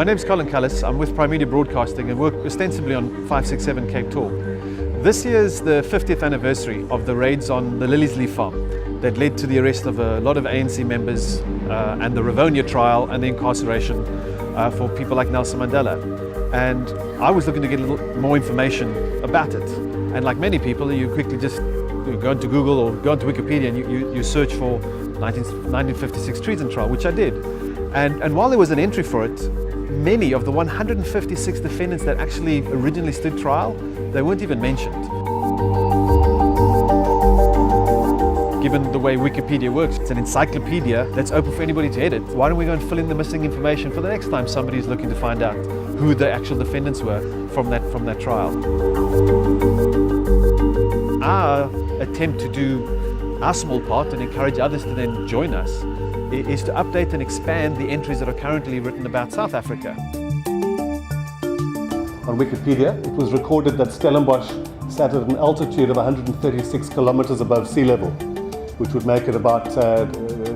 My name's Colin Cullis. I'm with Prime Media Broadcasting and work ostensibly on 567 Cape Talk. This year's the 50th anniversary of the raids on the Liliesleaf farm that led to the arrest of a lot of ANC members and the Rivonia trial and the incarceration for people like Nelson Mandela. And I was looking to get a little more information about it. And like many people, you quickly just go into Google or go into Wikipedia and you search for 1956 treason trial, which I did. And while there was an entry for it, many of the 156 defendants that actually originally stood trial, they weren't even mentioned. Given the way Wikipedia works, it's an encyclopedia that's open for anybody to edit. Why don't we go and fill in the missing information for the next time somebody's looking to find out who the actual defendants were from that trial. Our attempt to do our small part and encourage others to then join us is to update and expand the entries that are currently written about South Africa. On Wikipedia, it was recorded that Stellenbosch sat at an altitude of 136 kilometers above sea level, which would make it about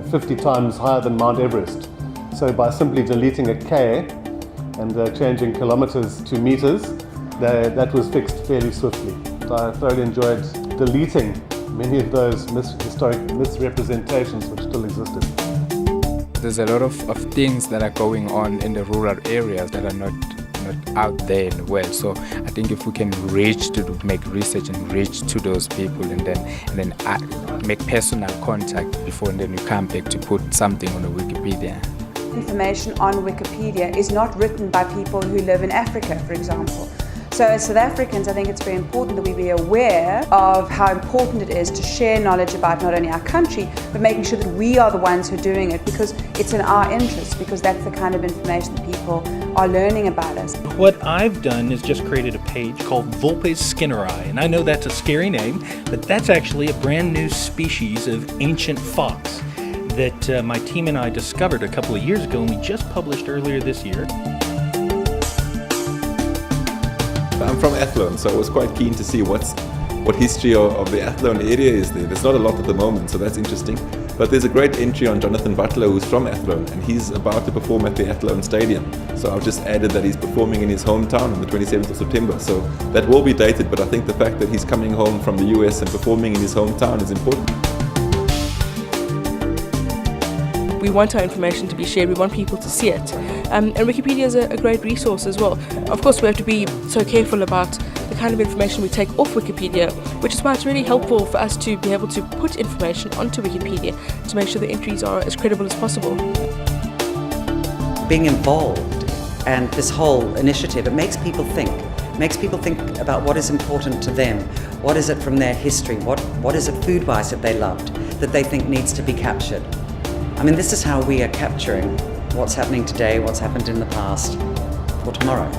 50 times higher than Mount Everest. So by simply deleting a K and changing kilometers to meters, that was fixed fairly swiftly. So I thoroughly enjoyed deleting many of those historic misrepresentations which still existed. There's a lot of things that are going on in the rural areas that are not out there in the world. So I think if we can make research and reach to those people and then make personal contact before and then you come back to put something on the Wikipedia. Information on Wikipedia is not written by people who live in Africa, for example. So as South Africans, I think it's very important that we be aware of how important it is to share knowledge about not only our country, but making sure that we are the ones who are doing it because it's in our interest, because that's the kind of information that people are learning about us. What I've done is just created a page called Volpe's Skinneri, and I know that's a scary name, but that's actually a brand new species of ancient fox that my team and I discovered a couple of years ago and we just published earlier this year. I'm from Athlone, so I was quite keen to see what history of the Athlone area is there. There's not a lot at the moment, so that's interesting. But there's a great entry on Jonathan Butler, who's from Athlone, and he's about to perform at the Athlone Stadium. So I've just added that he's performing in his hometown on the 27th of September. So that will be dated, but I think the fact that he's coming home from the US and performing in his hometown is important. We want our information to be shared, we want people to see it. And Wikipedia is a great resource as well. Of course, we have to be so careful about the kind of information we take off Wikipedia, which is why it's really helpful for us to be able to put information onto Wikipedia to make sure the entries are as credible as possible. Being involved and this whole initiative, it makes people think. It makes people think about what is important to them. What is it from their history? What is it food-wise that they loved, that they think needs to be captured? I mean, this is how we are capturing what's happening today, what's happened in the past, for tomorrow.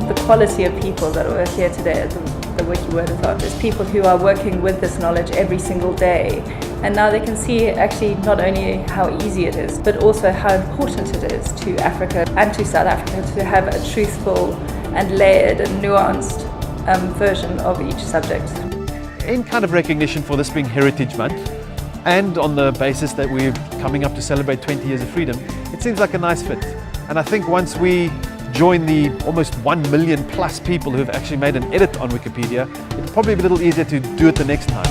The quality of people that are here today at the Wiki Wordathon is people who are working with this knowledge every single day. And now they can see actually not only how easy it is, but also how important it is to Africa and to South Africa to have a truthful and layered and nuanced version of each subject. In kind of recognition for this being Heritage Month, and on the basis that we're coming up to celebrate 20 years of freedom, it seems like a nice fit. And I think once we join the almost 1 million plus people who have actually made an edit on Wikipedia, it'll probably be a little easier to do it the next time.